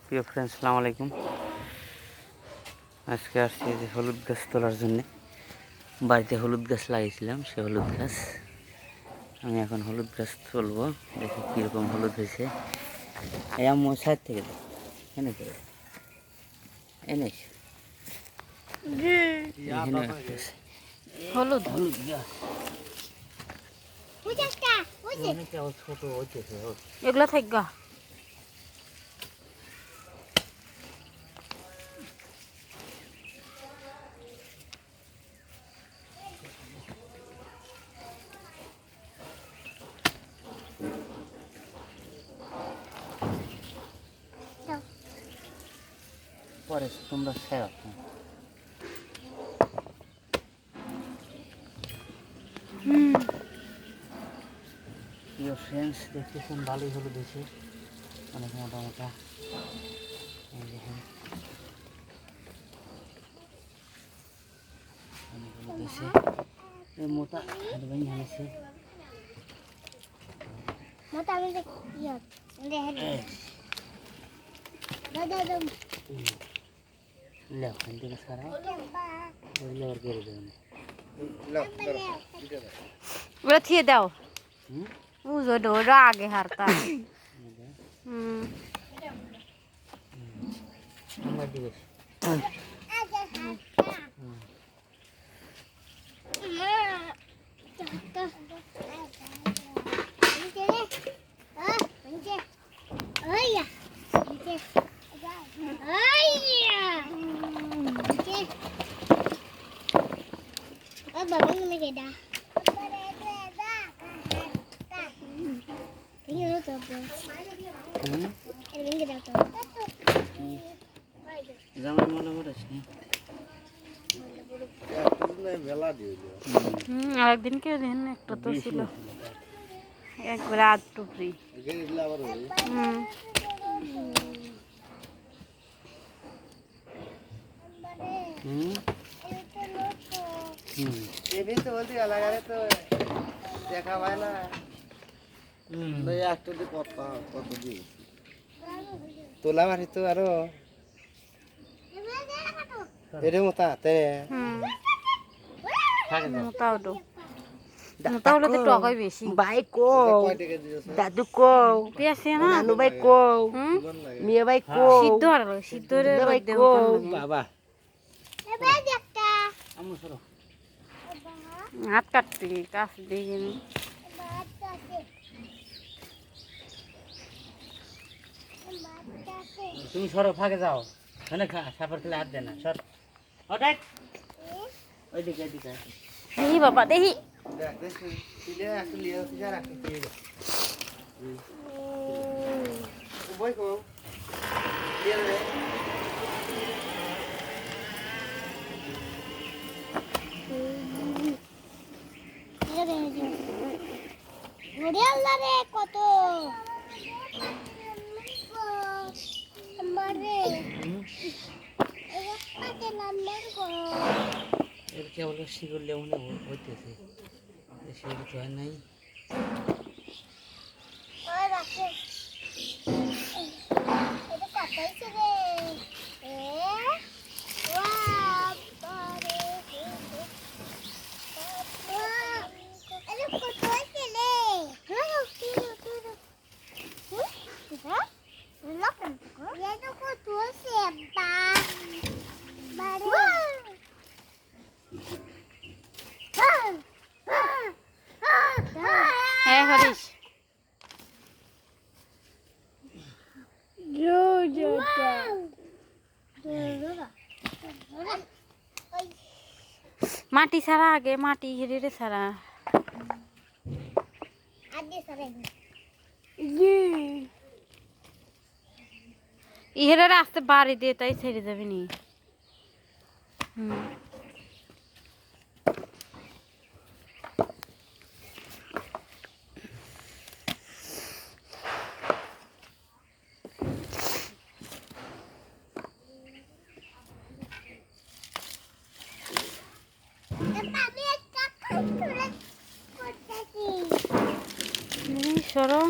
প্রিয় ফ্রেন্ড, আসসালামু আলাইকুম। আজকে আসছি যে হলুদ গাছ তোলার জন্যে। বাড়িতে হলুদ গাছ লাগিয়েছিলাম, সে হলুদ গাছ আমি এখন হলুদ গাছ তুলবো। দেখি কীরকম হলুদ হয়েছে। এই আম্মু সাইড থেকে দেখ, এনে করে এনে হলুদ হলুদ গাছ ছোট হইতেছে। এগুলা থাকগা পরে তোমরা সেরা। প্রিয় ফ্রেন্ডস, দেখতেছেন ভালোই হলুদ হয়েছে, অনেক মোটা মোটা। দেখেন অনেক হলুদ হয়েছে, মোটা হাত ভেঙে গেছে। ওরা থিয়ে দাও বুঝো ওরা আগে হারতা আরেকদিন কে দিন একটা তো ছিল একবারে আধ টুকরি। দেখা পায় না একটু কত দিয়ে তোলা মারি তো আরো এটা মোটা মোটাগুলো তো টক হয় বেশি। ভাই কো দাদু কো পেঁয়াছে না নানু ভাই কো মিয়া ভাই কো সিদ্ধ আর সিদ্ধ ভাই কো বাবা হাত কাটতে কাছ দিয়ে তুমি সরো, ফাঁকে যাও, সাপের খেলে হাত দে না, সর ওইদিকে ওইদিকে। দেখি বাবা দেখি কত এর কেবল শিকড় লেমনে হইতেছে, শিকড় তো হয় নাই। হ্যাঁ হরিশ মাটি ছাড়া আগে মাটি হেরে ছাড়া ইহেরে রাস্তা বাড়ি দিয়ে তাই ছেড়ে যাবে নি। সরো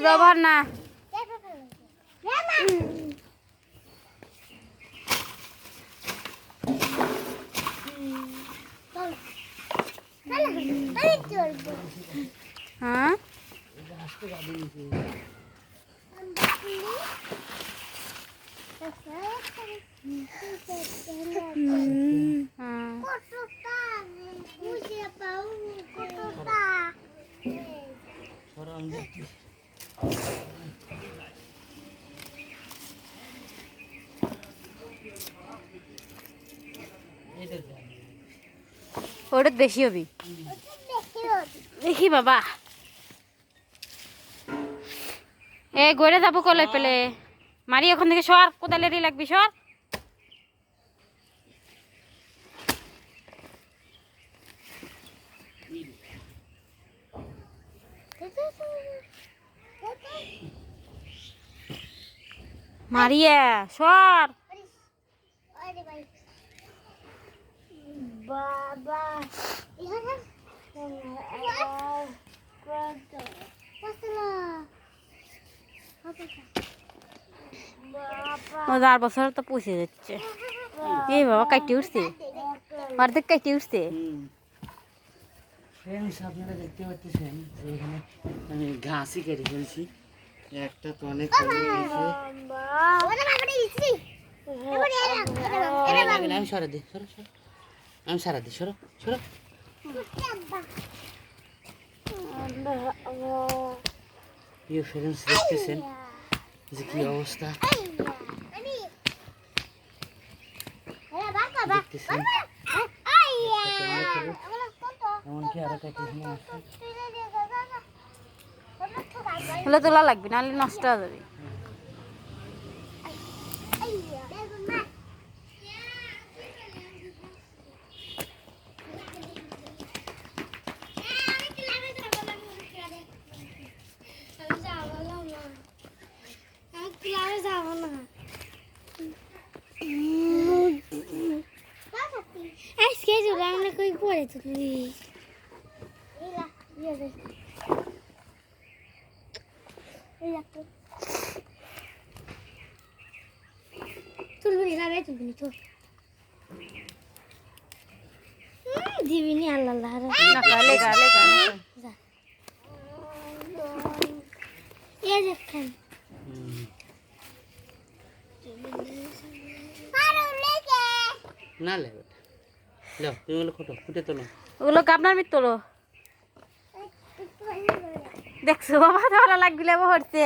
জবার না হ্যাঁ ওটা বেশি হবি দেখি বাবা এ গড়ে যাবো কলে পেলে মারি ওখান থেকে সর কোদালেরই লাগবি সর মারিয়া সর বাবা ও 4 বছর তো পুষে যাচ্ছে এই বাবা কাটি উঠছে অর্ধেক কাটি উঠছে ফ্রেন্ডস আপনারা দেখতে পাচ্ছেন যে এখানে আমি ঘাসই কেটে ফেলছি একটা তো অনেক হয়ে গেছে আমি সরা দিই সরো সরো আমি সারা দিই সরো সরো প্রিয় ফ্রেন্ডস দেখতেছেন যে কি অবস্থা দেখতেছেন এমনকি আরো কাটি আছে হলে তোলা লাগবে নাহলে নষ্ট হয়ে যাবে আজকে যদি আমরা কই পড়ে তুমি তুলবি লাগাই তুলবি তো দিবিনি আল্লাহ আল্লাহ না কালে কালে কালে এই দেখেন না লে লো তুমি বলে খোটো ফুটে তোলো ওগুলো আপনার মিত তোলো দেখছো বাবা ধরা লাগবিলে হচ্ছে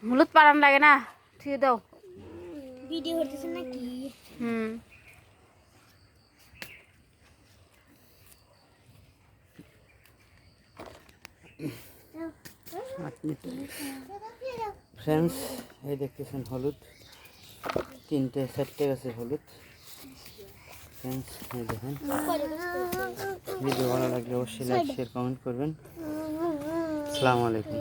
হলুদ পারান লাগে না ঠিক দাও ভিডিও করতেছেন নাকি হুম ফ্রেন্ডস এই দেখতেছেন হলুদ 3টে 4টে গাছের হলুদ ফ্রেন্ডস এই দেখেন ভিডিও ভালো লাগলে অবশ্যই লাইক শেয়ার কমেন্ট করবেন আসসালামু আলাইকুম